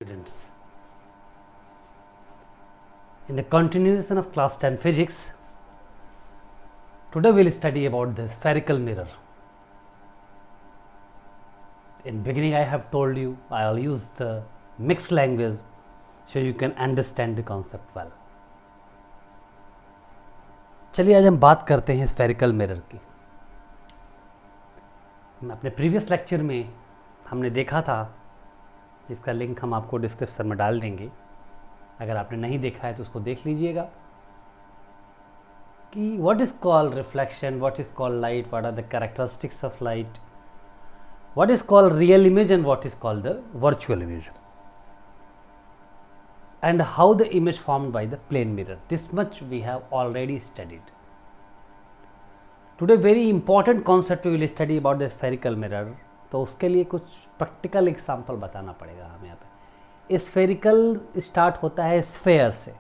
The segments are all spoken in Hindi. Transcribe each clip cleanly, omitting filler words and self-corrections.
Students, in the continuation of class 10 physics, today we will study about the spherical mirror. In beginning I have told you I will use the mixed language so you can understand the concept well. चलिए आज हम बात करते हैं स्फेरिकल मिरर की. अपने प्रीवियस लेक्चर में हमने देखा था, इसका लिंक हम आपको डिस्क्रिप्शन में डाल देंगे, अगर आपने नहीं देखा है तो उसको देख लीजिएगा, कि what is called reflection, what is called light, what are the characteristics of light, what is called real image and what is called the virtual image, and how the image formed by the plane mirror. This much we have already studied. Today very important concept we will study about the spherical mirror. तो उसके लिए कुछ प्रैक्टिकल एग्जांपल बताना पड़ेगा हमें यहाँ पे. स्फेरिकल स्टार्ट होता है स्फेयर से,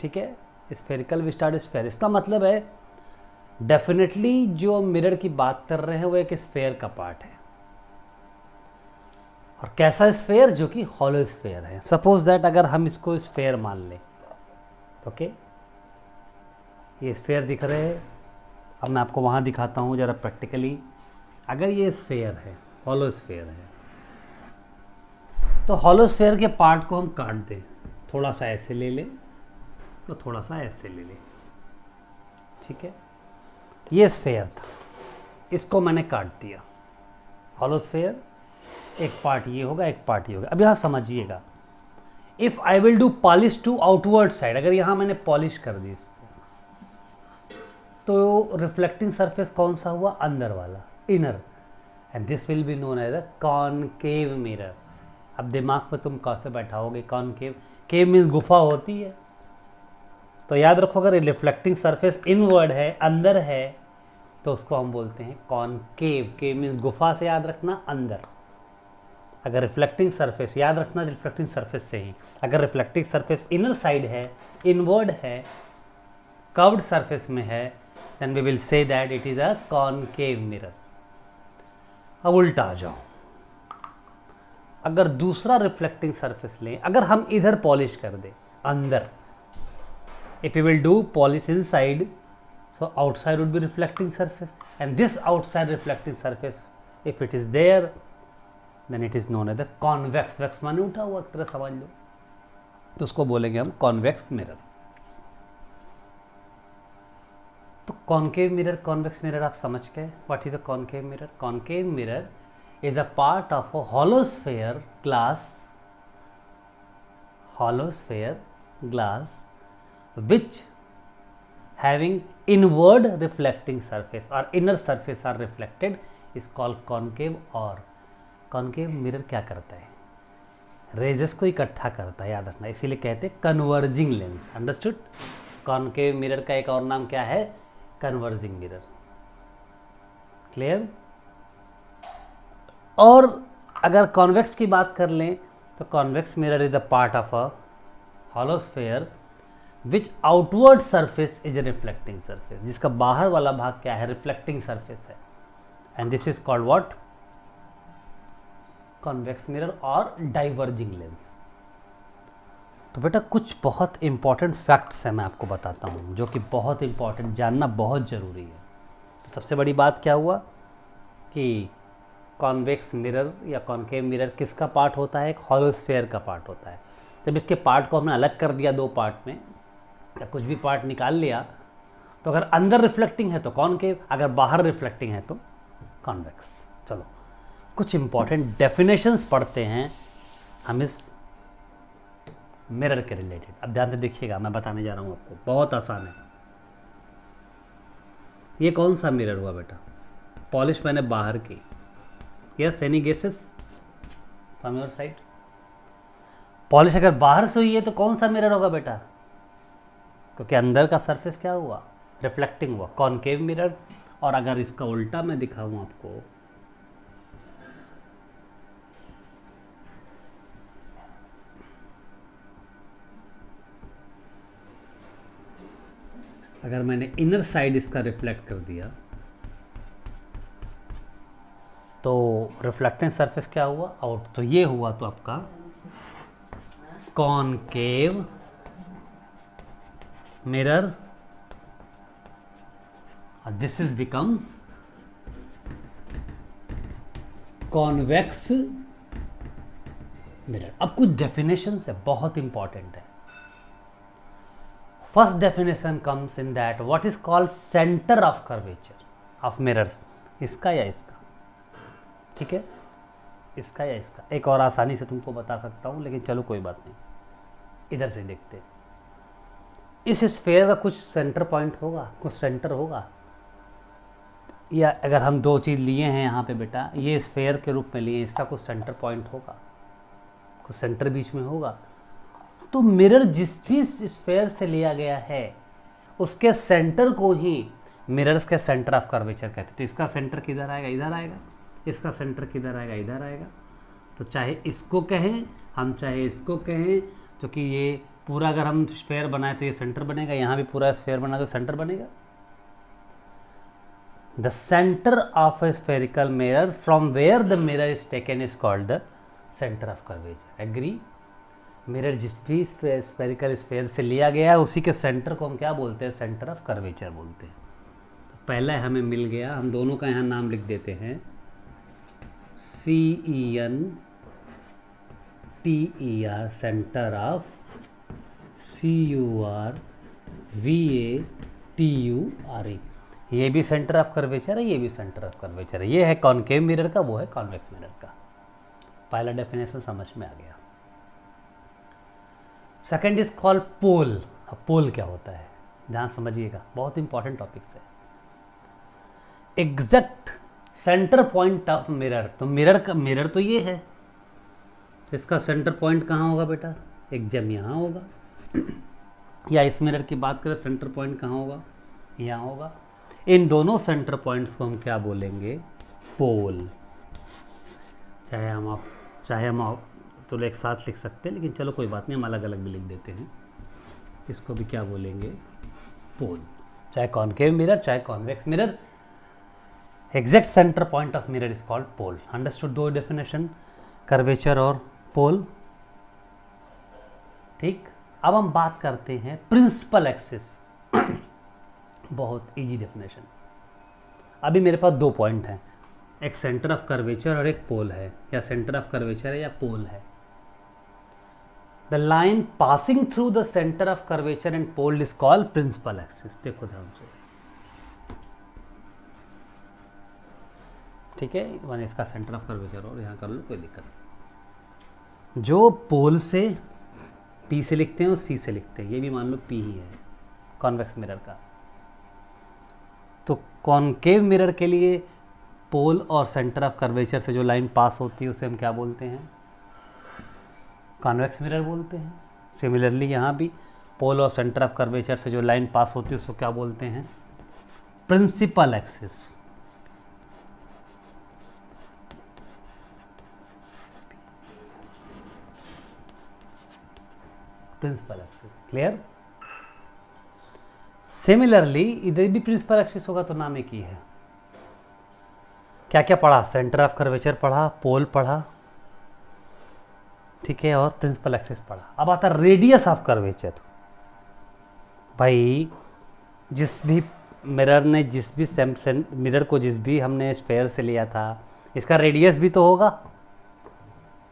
ठीक है. स्फेरिकल भी स्टार्ट स्फेयर, इसका मतलब है डेफिनेटली जो मिरर की बात कर रहे हैं वो एक स्फेयर का पार्ट है. और कैसा स्फेयर? जो कि हॉलो स्फेयर है. सपोज दैट अगर हम इसको स्फेयर मान लें, ओके, ये स्फेयर दिख रहे हैं. अब मैं आपको वहाँ दिखाता हूँ ज़रा प्रैक्टिकली. अगर ये स्फेयर है, हॉलो स्फेयर है, तो हॉलो स्फेयर के पार्ट को हम काट दें. थोड़ा सा ऐसे ले लें तो थोड़ा सा ऐसे ले लें, ठीक है. ये स्फेयर था, इसको मैंने काट दिया. हॉलो स्फेयर, एक पार्ट ये होगा, एक पार्ट ये होगा. अब यहाँ समझिएगा, if I will do polish to outward side, अगर यहाँ मैंने पॉलिश कर दी इसको, तो रिफ्लेक्टिंग सरफेस कौन सा हुआ? अंदर वाला, inner. And this will be known as a concave mirror. अब दिमाग में तुम कैसे बैठाओगे? कॉनकेव, केव मीन्स गुफा होती है, तो याद रखो अगर रिफ्लेक्टिंग सरफेस इनवर्ड है, अंदर है, तो उसको हम बोलते हैं कॉनकेव. केव मीन्स गुफा से याद रखना, अंदर. अगर रिफ्लेक्टिंग सरफेस, याद रखना रिफ्लेक्टिंग सरफेस से ही, अगर रिफ्लेक्टिंग सरफेस इनर साइड है, इनवर्ड है, कर्व्ड सरफेस में है, then we will say that it is a concave mirror. अब उल्टा आ जाओ, अगर दूसरा रिफ्लेक्टिंग सरफेस लें, अगर हम इधर पॉलिश कर दें अंदर, if you will do polish inside, so outside would be reflecting surface, and this outside reflecting surface, if it is there, then it is known as the convex. Vex माने उठा हुआ, एक तरह समझ लो, तो उसको बोलेंगे हम कॉन्वेक्स मिरर. तो कॉनकेव मिरर, कॉन्वेक्स मिरर आप समझ गए. What is a concave mirror? Concave mirror is a part of a hollow sphere glass, hollow sphere glass which having inward reflecting surface or inner surface are reflected is called concave. और concave mirror क्या करता है? रेजेस को इकट्ठा करता है, याद रखना, इसीलिए कहते हैं converging lens. Understood? Concave mirror का एक और नाम क्या है? Converging mirror. क्लियर? और अगर कॉन्वेक्स की बात कर लें, तो convex mirror is the part of a hollow sphere which outward surface is a reflecting surface, जिसका बाहर वाला भाग क्या है? रिफ्लेक्टिंग सरफेस है. And this is called what? Convex mirror और डाइवर्जिंग लेंस. तो बेटा कुछ बहुत इंपॉर्टेंट फैक्ट्स हैं, मैं आपको बताता हूँ, जो कि बहुत इंपॉर्टेंट, जानना बहुत ज़रूरी है. तो सबसे बड़ी बात क्या हुआ कि कॉन्वेक्स मिरर या कॉनकेव मिरर किसका पार्ट होता है? एक हॉलो स्फेयर का पार्ट होता है. जब इसके पार्ट को हमने अलग कर दिया दो पार्ट में, या कुछ भी पार्ट निकाल लिया, तो अगर अंदर रिफ्लेक्टिंग है तो कॉनकेव, अगर बाहर रिफ्लेक्टिंग है तो कॉन्वेक्स. चलो कुछ इंपॉर्टेंट डेफिनेशंस पढ़ते हैं हम इस मिरर के रिलेटेड. अब ध्यान से देखिएगा, मैं बताने जा रहा हूँ आपको, बहुत आसान है. ये कौन सा मिरर हुआ बेटा? पॉलिश मैंने बाहर की. Yes, any guesses from your side? Polish अगर बाहर से हुई है तो कौन सा मिरर होगा बेटा? क्योंकि अंदर का सरफेस क्या हुआ? रिफ्लेक्टिंग हुआ, कॉनकेव मिरर. और अगर इसका उल्टा मैं दिखाऊं आपको, अगर मैंने इनर साइड इसका रिफ्लेक्ट कर दिया, तो रिफ्लेक्टिंग सरफेस क्या हुआ, आउट, तो ये हुआ तो आपका concave mirror, this is become convex mirror. अब कुछ डेफिनेशन है, बहुत इंपॉर्टेंट है। First definition comes in that what is called centre of curvature of mirrors, इसका या इसका, ठीक है, इसका या इसका। एक और आसानी से तुमको बता सकता हूं, लेकिन चलो कोई बात नहीं, इधर से देखते हैं। इस स्फेयर का कुछ सेंटर पॉइंट होगा, कुछ सेंटर होगा, या अगर हम दो चीज़ लिए हैं यहाँ पे बेटा, ये स्फेयर के रूप में लिए, इसका कुछ सेंटर पॉइंट होगा, कुछ सेंटर बीच में होगा। तो मिरर जिस भी स्फेयर से लिया गया है उसके सेंटर को ही मिरर्स के सेंटर ऑफ कर्वेचर कहते हैं। तो इसका सेंटर किधर आएगा, इधर आएगा, इसका सेंटर किधर आएगा, इधर आएगा। तो चाहे इसको कहें हम, चाहे इसको कहें, क्योंकि ये पूरा अगर हम स्फेयर बनाए तो ये सेंटर बनेगा, यहाँ भी पूरा स्फेयर बना तो सेंटर बनेगा। The centre of a spherical mirror from where the mirror is taken is called the centre of curvature. Agree? Mirror जिस भी स्फेरिकल स्फेयर से लिया गया है उसी के सेंटर को हम क्या बोलते हैं, सेंटर ऑफ कर्वेचर बोलते हैं। तो पहला हमें मिल गया, हम दोनों का यहाँ नाम लिख देते हैं, CENTER, सेंटर ऑफ, CURVATURE, ये भी सेंटर ऑफ कर्वेचर है, ये भी सेंटर ऑफ कर्वेचर है। ये है कॉनकेव मिरर का, वो है कॉन्वेक्स मिरर का। पहला डेफिनेशन समझ में आ गया। Second is called pole. अब पोल क्या होता है, ध्यान समझिएगा, बहुत इंपॉर्टेंट टॉपिक है। Exact centre point of mirror, तो मिरर तो ये है, इसका सेंटर पॉइंट कहाँ होगा बेटा, एग्जैक्ट यहाँ होगा। या इस मिरर की बात करें, सेंटर पॉइंट कहाँ होगा, यहाँ होगा। इन दोनों सेंटर पॉइंट्स को हम क्या बोलेंगे, पोल। चाहे हम तो एक साथ लिख सकते हैं, लेकिन चलो कोई बात नहीं, हम अलग अलग भी लिख देते हैं। इसको भी क्या बोलेंगे, पोल। चाहे कॉनकेव मिरर चाहे convex mirror, exact centre point of mirror is called pole. Understood दो डेफिनेशन, कर्वेचर और पोल। ठीक, अब हम बात करते हैं प्रिंसिपल एक्सिस। बहुत इजी डेफिनेशन। अभी मेरे पास दो पॉइंट हैं, एक सेंटर ऑफ कर्वेचर और एक पोल है, या सेंटर ऑफ कर्वेचर है या पोल है। The line passing through the centre of curvature and pole is called principal axis. देखो ध्यान से, ठीक है, मैंने इसका सेंटर ऑफ कर्वेचर और यहाँ कर लो, कोई दिक्कत नहीं। जो पोल से P से लिखते हैं और C से लिखते हैं, ये भी मान लो P ही है कॉन्वेक्स मिरर का। तो कॉनकेव मिरर के लिए पोल और सेंटर ऑफ कर्वेचर से जो लाइन पास होती है उसे हम क्या बोलते हैं, कॉन्वेक्स मिरर बोलते हैं। सिमिलरली यहाँ भी पोल और सेंटर ऑफ कर्वेचर से जो लाइन पास होती है उसको क्या बोलते हैं, principal axis. Principal axis, clear? Similarly इधर भी प्रिंसिपल एक्सिस होगा तो नाम एक ही है। क्या क्या पढ़ा, सेंटर ऑफ कर्वेचर पढ़ा, पोल पढ़ा, ठीक है, और प्रिंसिपल एक्सिस पढ़ा। अब आता रेडियस ऑफ कर्वेचर। भाई जिस भी मिरर ने, जिस भी मिरर को जिस भी हमने स्फेयर से लिया था, इसका रेडियस भी तो होगा।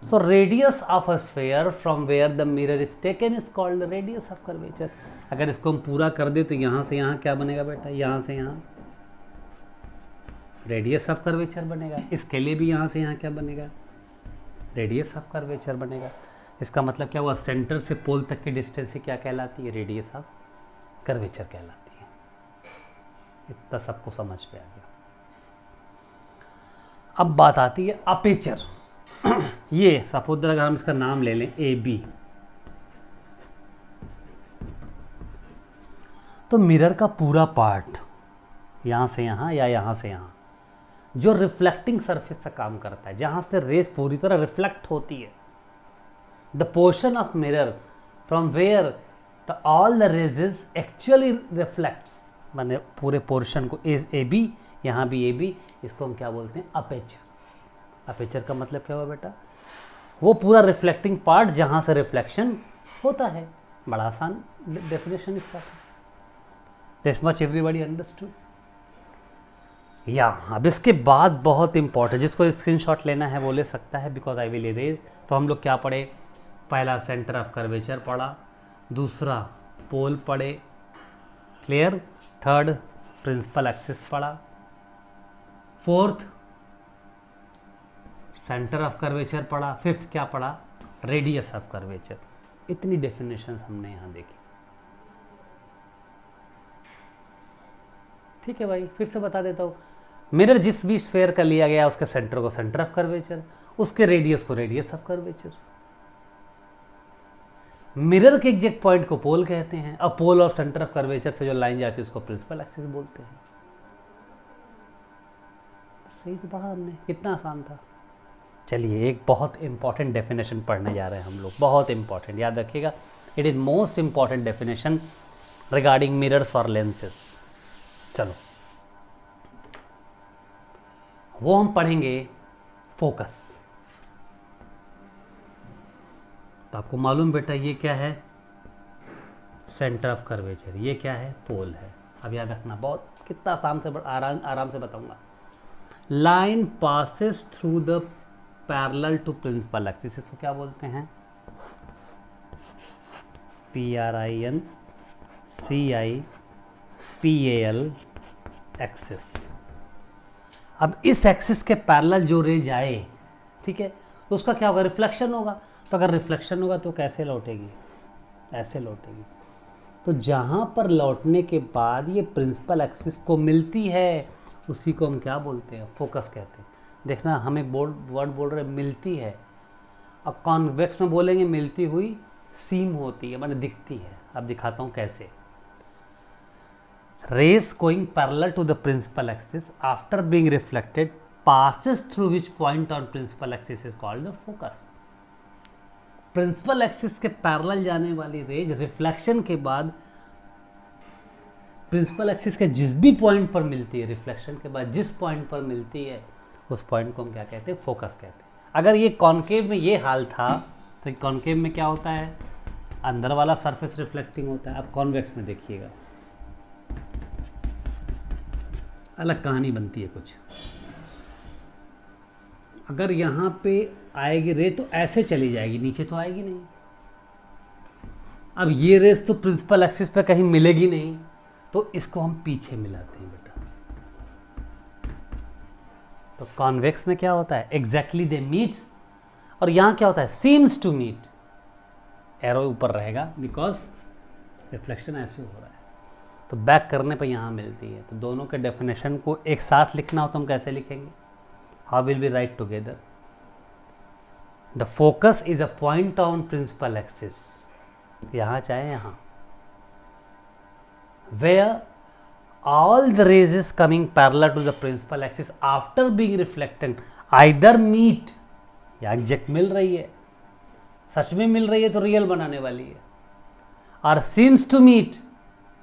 So radius of a sphere from where the mirror is taken is called the radius of curvature. अगर इसको हम पूरा कर दे तो यहाँ से यहाँ क्या बनेगा बेटा, यहाँ से यहाँ रेडियस ऑफ कर्वेचर बनेगा। इसके लिए भी यहाँ से यहाँ क्या बनेगा, रेडियस ऑफ कर्वेचर बनेगा। इसका मतलब क्या हुआ, सेंटर से पोल तक की डिस्टेंस ही क्या कहलाती है, रेडियस ऑफ कर्वेचर कहलाती है। इतना सबको समझ पे आ गया। अब बात आती है अपेचर। ये सपोज अगर हम इसका नाम ले लें AB, तो मिरर का पूरा पार्ट यहाँ से यहाँ या यहाँ से यहाँ जो रिफ्लेक्टिंग सरफेस का काम करता है, जहाँ से रेस पूरी तरह रिफ्लेक्ट होती है, the portion of mirror from where the all the rays actually reflects, माने पूरे पोर्शन को AB, यहाँ भी AB, इसको हम क्या बोलते हैं, अपेचर। अपेचर का मतलब क्या हुआ बेटा? वो पूरा रिफ्लेक्टिंग पार्ट जहां से रिफ्लेक्शन होता है। बड़ा आसान डेफिनेशन इसका था। This much everybody understood? या अब इसके बाद बहुत इंपॉर्टेंट, जिसको स्क्रीनशॉट लेना है वो ले सकता है, बिकॉज आई विल इरेज। तो हम लोग क्या पढ़े? पहला सेंटर ऑफ कर्वेचर पढ़ा, दूसरा पोल पढ़े, क्लियर। थर्ड प्रिंसिपल एक्सिस पढ़ा, फोर्थ सेंटर ऑफ कर्वेचर पढ़ा, फिफ्थ क्या पढ़ा? Radius of curvature. इतनी डेफिनेशन हमने यहां देखी। ठीक है भाई, फिर से बता देता हूं। मिरर जिस भी स्फेयर का लिया गया उसके सेंटर को सेंटर ऑफ कर्वेचर, उसके रेडियस को रेडियस ऑफ कर्वेचर। मिरर के एग्जैक्ट पॉइंट को पोल कहते हैं। अब पोल और सेंटर ऑफ कर्वेचर से जो लाइन जाती है उसको प्रिंसिपल एक्सिस बोलते हैं। सही तो पढ़ा हमने, कितना आसान था। चलिए एक बहुत इंपॉर्टेंट डेफिनेशन पढ़ने जा रहे हैं हम लोग, बहुत इंपॉर्टेंट, याद रखिएगा। It is most important definition regarding mirrors और लेंसेस। चलो वो हम पढ़ेंगे फोकस। तो आपको मालूम बेटा ये क्या है? Centre of curvature. ये क्या है? पोल है। अब याद रखना, बहुत कितना आराम से आराम से बताऊंगा। Line passes through the parallel to principal axis, इसको क्या बोलते हैं? PRINCIPAL axis. अब इस एक्सिस के पैरेलल जो रे जाए, ठीक है, तो उसका क्या होगा? रिफ्लेक्शन होगा। तो अगर रिफ्लेक्शन होगा तो कैसे लौटेगी? ऐसे लौटेगी। तो जहां पर लौटने के बाद ये प्रिंसिपल एक्सिस को मिलती है उसी को हम क्या बोलते हैं? फोकस कहते हैं। देखना, हम एक वर्ड बोल रहे हैं मिलती है। अब कॉन्वेक्स में बोलेंगे मिलती हुई सीम होती है, माने दिखती है। अब दिखाता हूं कैसे। rays going parallel to the principal axis after being reflected passes through which point on principal axis is called the focus. Principal axis के पैरेलल जाने वाली रेज रिफ्लेक्शन के बाद प्रिंसिपल एक्सिस के जिस भी पॉइंट पर मिलती है, रिफ्लेक्शन के बाद जिस पॉइंट पर मिलती है उस पॉइंट को हम क्या कहते हैं? फोकस कहते हैं। अगर ये कॉन्केव में ये हाल था तो कॉन्केव में क्या होता है? अंदर वाला सरफेस रिफ्लेक्टिंग होता है। अब कॉन्वेक्स में देखिएगा, अलग कहानी बनती है कुछ। अगर यहाँ पे आएगी रे तो ऐसे चली जाएगी, नीचे तो आएगी नहीं। अब ये रेस तो प्रिंसिपल एक्सिस पे कहीं मिलेगी नहीं, तो इसको हम पीछे मिलाते हैं बेटा। तो कॉन्वेक्स में क्या होता है? Exactly they meets. और यहाँ क्या होता है? Seems to meet. एरो ऊपर रहेगा बिकॉज रिफ्लेक्शन ऐसे हो रहा है, तो बैक करने पर यहाँ मिलती है। तो दोनों के डेफिनेशन को एक साथ लिखना हो तो हम कैसे लिखेंगे? How will we write together? The focus is a point on principal axis, यहाँ चाहे यहाँ, where all the rays is coming parallel to the principal axis after being reflected either meet, या एग्जैक्ट मिल रही है, सच में मिल रही है तो रियल बनाने वाली है, और सीम्स टू मीट,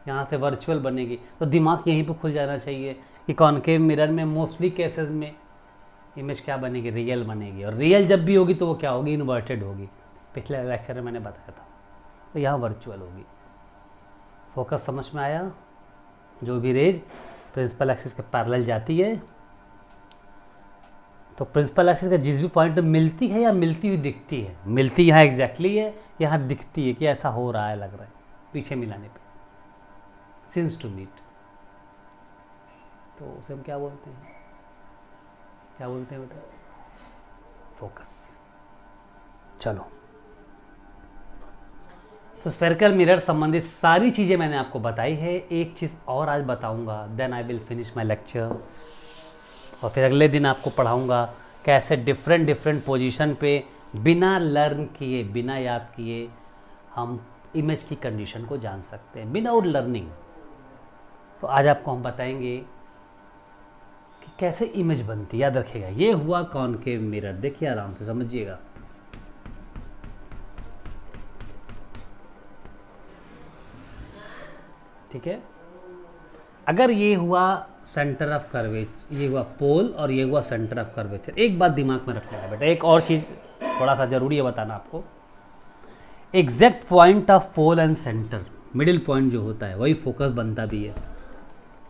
यहाँ से वर्चुअल बनेगी। तो दिमाग यहीं पे खुल जाना चाहिए कि कॉन्केव मिरर में मोस्टली केसेस में इमेज क्या बनेगी? रियल बनेगी। और रियल जब भी होगी तो वो क्या होगी? इन्वर्टेड होगी। पिछले लेक्चर में मैंने बताया था। तो यहाँ वर्चुअल होगी। फोकस समझ में आया? जो भी रेज प्रिंसिपल एक्सिस के पैरेलल जाती है, तो प्रिंसिपल एक्सिस के जिस भी पॉइंट में मिलती है या मिलती हुई दिखती है, मिलती यहाँ एग्जैक्टली है, यहाँ दिखती है कि ऐसा हो रहा है, लग रहा है, पीछे मिलाने पे सीम्स टू मीट, तो उसे हम क्या बोलते हैं? क्या बोलते हैं बेटा? फोकस। चलो, तो स्फेरिकल मिरर संबंधित सारी चीज़ें मैंने आपको बताई है। एक चीज़ और आज बताऊंगा, then I will finish my lecture. और फिर अगले दिन आपको पढ़ाऊंगा कैसे डिफरेंट पोजीशन पे बिना लर्न किए, बिना याद किए हम इमेज की कंडीशन को जान सकते हैं, विदाउट लर्निंग। तो आज आपको हम बताएंगे कि कैसे इमेज बनती है। याद रखिएगा, ये हुआ कॉनकेव मिरर। देखिए आराम से समझिएगा। ठीक है, अगर ये हुआ सेंटर ऑफ कर्वेचर, ये हुआ पोल और ये हुआ सेंटर ऑफ कर्वेचर। एक बात दिमाग में रखना है बेटा, एक और चीज़ थोड़ा सा ज़रूरी है बताना आपको, exact point of pole and centre, middle point जो होता है वही फोकस बनता भी है।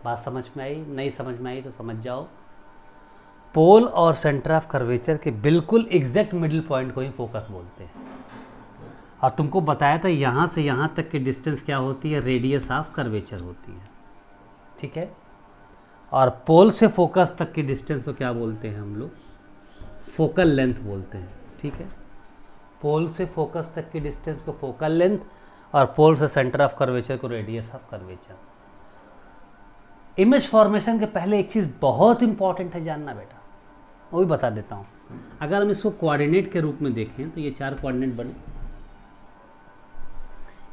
बात समझ में आई? नहीं समझ में आई तो समझ जाओ, पोल और सेंटर ऑफ कर्वेचर के बिल्कुल एग्जैक्ट मिडिल पॉइंट को ही फोकस बोलते हैं। और तुमको बताया था यहाँ से यहाँ तक की डिस्टेंस क्या होती है, रेडियस ऑफ कर्वेचर होती है, ठीक है। और पोल से फोकस तक की डिस्टेंस को क्या बोलते हैं हम लोग, फोकल लेंथ बोलते हैं, ठीक है। पोल से फोकस तक की डिस्टेंस को फोकल लेंथ और पोल से सेंटर ऑफ कर्वेचर को radius of curvature. Image formation के पहले एक चीज़ बहुत इंपॉर्टेंट है जानना बेटा, वो भी बता देता हूँ। अगर हम इसको कोऑर्डिनेट के रूप में देखें तो ये 4 कोऑर्डिनेट बने,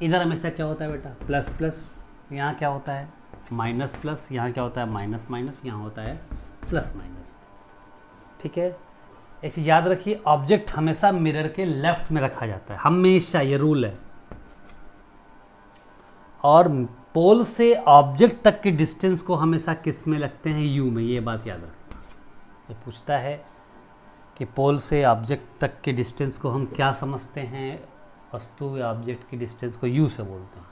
इधर हमेशा क्या होता है बेटा, प्लस प्लस, यहाँ क्या होता है माइनस प्लस, यहाँ क्या होता है माइनस माइनस, यहाँ होता है प्लस माइनस, ठीक है। एक चीज़ याद रखिए, ऑब्जेक्ट हमेशा मिरर के लेफ्ट में रखा जाता है, हमेशा, ये रूल है। और पोल से ऑब्जेक्ट तक की डिस्टेंस को हमेशा किस में लगते हैं, यू में, ये बात याद रखना। ये पूछता है कि पोल से ऑब्जेक्ट तक की डिस्टेंस को हम क्या समझते हैं, वस्तु या ऑब्जेक्ट की डिस्टेंस को यू से बोलते हैं।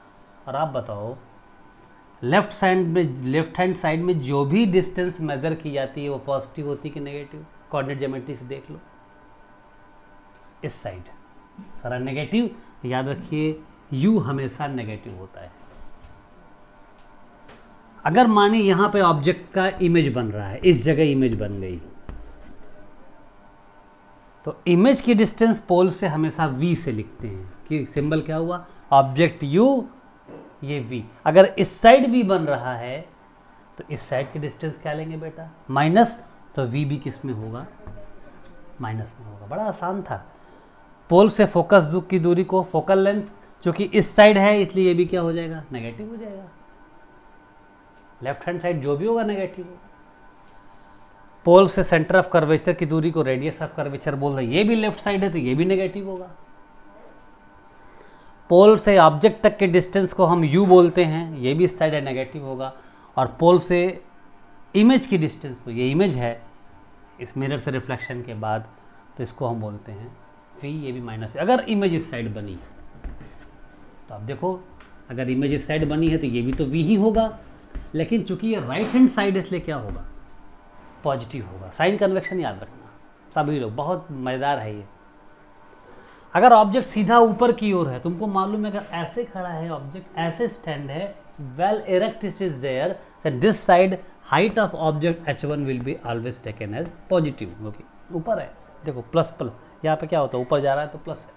और आप बताओ, लेफ्ट हैंड साइड में जो भी डिस्टेंस मेजर की जाती है वो पॉजिटिव होती है कि नेगेटिव, कोऑर्डिनेट ज्योमेट्री से देख लो। इस साइड सारा नेगेटिव, याद रखिए यू हमेशा नेगेटिव होता है। अगर माने यहां पे ऑब्जेक्ट का इमेज बन रहा है, इस जगह इमेज बन गई, तो इमेज की डिस्टेंस पोल से हमेशा v से लिखते हैं कि सिंबल क्या हुआ, ऑब्जेक्ट u, ये v। अगर इस साइड v बन रहा है तो इस साइड की डिस्टेंस क्या लेंगे बेटा, माइनस, तो v भी किस में होगा, माइनस में होगा। बड़ा आसान था। पोल से फोकस की दूरी को फोकल लेंथ, चूंकि इस साइड है इसलिए ये भी क्या हो जाएगा, नेगेटिव हो जाएगा। लेफ्ट हैंड साइड जो भी होगा नेगेटिव होगा। पोल से सेंटर ऑफ कर्वेचर की दूरी को रेडियस ऑफ कर्वेचर बोल रहे हैं, ये भी लेफ्ट साइड है तो ये भी नेगेटिव होगा। पोल से ऑब्जेक्ट तक के डिस्टेंस को हम u बोलते हैं, ये भी इस साइड है नेगेटिव होगा। और पोल से इमेज की डिस्टेंस को, ये इमेज है इस मिरर से रिफ्लेक्शन के बाद, तो इसको हम बोलते हैं v, ये भी माइनस है। अगर इमेज इस साइड बनी तो आप देखो, अगर इमेज इस साइड बनी है तो ये भी तो v ही होगा, लेकिन चूंकि ये राइट हैंड साइड है इसलिए क्या होगा, पॉजिटिव होगा। साइन कन्वेक्शन याद रखना सभी लोग, बहुत मज़ेदार है ये। अगर ऑब्जेक्ट सीधा ऊपर की ओर है, तुमको मालूम है अगर ऐसे खड़ा है ऑब्जेक्ट, ऐसे स्टैंड है, well erect is there, this side height of object h1 will be always taken as positive, क्योंकि ऊपर है। देखो प्लस प्लस, यहाँ पे क्या होता है, ऊपर जा रहा है तो प्लस है।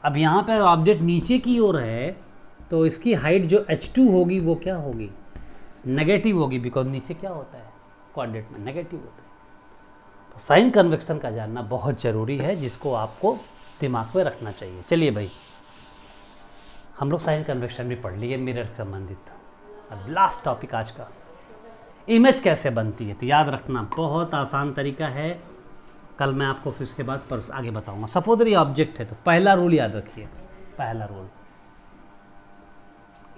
अब यहाँ पे ऑब्जेक्ट नीचे की ओर है तो इसकी हाइट जो h2 होगी वो क्या होगी, नेगेटिव होगी, बिकॉज नीचे क्या होता है, कोऑर्डिनेट में नेगेटिव होता है। तो साइन कन्वेक्शन का जानना बहुत ज़रूरी है, जिसको आपको दिमाग में रखना चाहिए। चलिए भाई, हम लोग साइन कन्वेक्शन भी पढ़ लिए मिरर से संबंधित। अब लास्ट टॉपिक आज का, इमेज कैसे बनती है। तो याद रखना बहुत आसान तरीका है, कल मैं आपको फिर इसके बाद आगे बताऊंगा। सपोज ये ऑब्जेक्ट है तो पहला रूल याद रखिए, पहला रूल,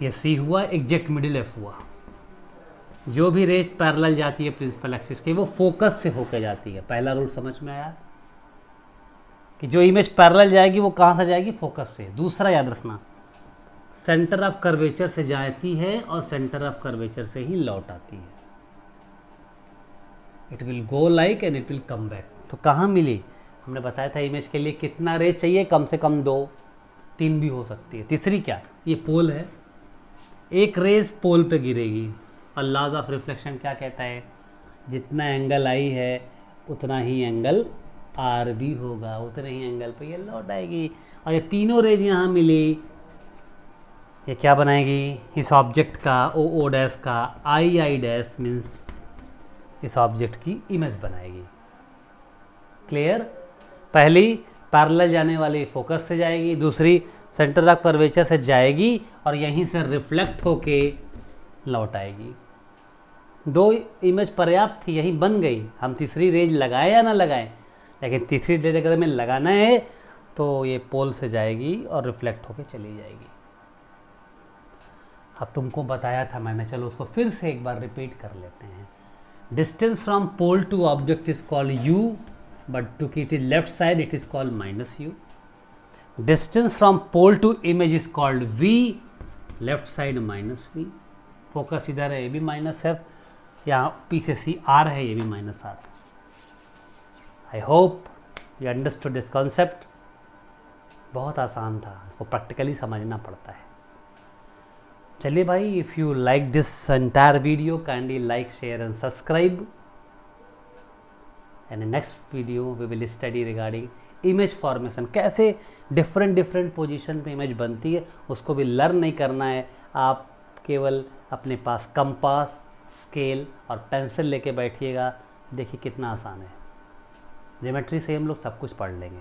ये सी हुआ, एग्जैक्ट मिडिल एफ हुआ, जो भी रेज पैरेलल जाती है प्रिंसिपल एक्सिस के वो फोकस से होकर जाती है। पहला रूल समझ में आया कि जो इमेज पैरेलल जाएगी वो कहाँ से जाएगी, फोकस से। दूसरा याद रखना, सेंटर ऑफ कर्वेचर से जाती है और सेंटर ऑफ कर्वेचर से ही लौट आती है। It will go like and it will come back. तो कहाँ मिली, हमने बताया था इमेज के लिए कितना रेज चाहिए, कम से कम 2, 3 भी हो सकती है। तीसरी क्या, ये पोल है, एक रेज पोल पे गिरेगी और लॉज ऑफ रिफ्लेक्शन क्या कहता है, जितना एंगल आई है उतना ही एंगल आर भी होगा, उतने ही एंगल पे ये लौट आएगी। और ये तीनों रेज यहाँ मिली, ये क्या बनाएगी, इस ऑब्जेक्ट का ओ डैश का आई डैश मीन्स इस ऑब्जेक्ट की इमेज बनाएगी। क्लियर, पहली पैरेलल जाने वाली फोकस से जाएगी, दूसरी सेंटर ऑफ कर्वेचर से जाएगी और यहीं से रिफ्लेक्ट होके लौट आएगी। 2 इमेज पर्याप्त थी, यही बन गई। हम तीसरी रेज लगाए या ना लगाएं, लेकिन तीसरी रेज अगर हमें लगाना है तो ये पोल से जाएगी और रिफ्लेक्ट होके चली जाएगी। अब तुमको बताया था मैंने, चलो उसको फिर से एक बार रिपीट कर लेते हैं। Distance from pole to object is called u, but to it is left side it is called minus u. Distance from pole to image is called v, left side minus v. Focus इधर है, ये भी माइनस है, यहाँ पीछे सी आर है, ये भी minus R. I hope you understood this concept. बहुत आसान था, इसको प्रैक्टिकली समझना पड़ता है। चलिए भाई, if you like this entire video kindly like, share and subscribe. And next video we will study regarding image formation, कैसे डिफरेंट पोजीशन पे इमेज बनती है, उसको भी लर्न नहीं करना है। आप केवल अपने पास कंपास, स्केल और पेंसिल लेके बैठिएगा, देखिए कितना आसान है। ज्योमेट्री से हम लोग सब कुछ पढ़ लेंगे।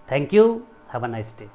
Thank you, have a nice day.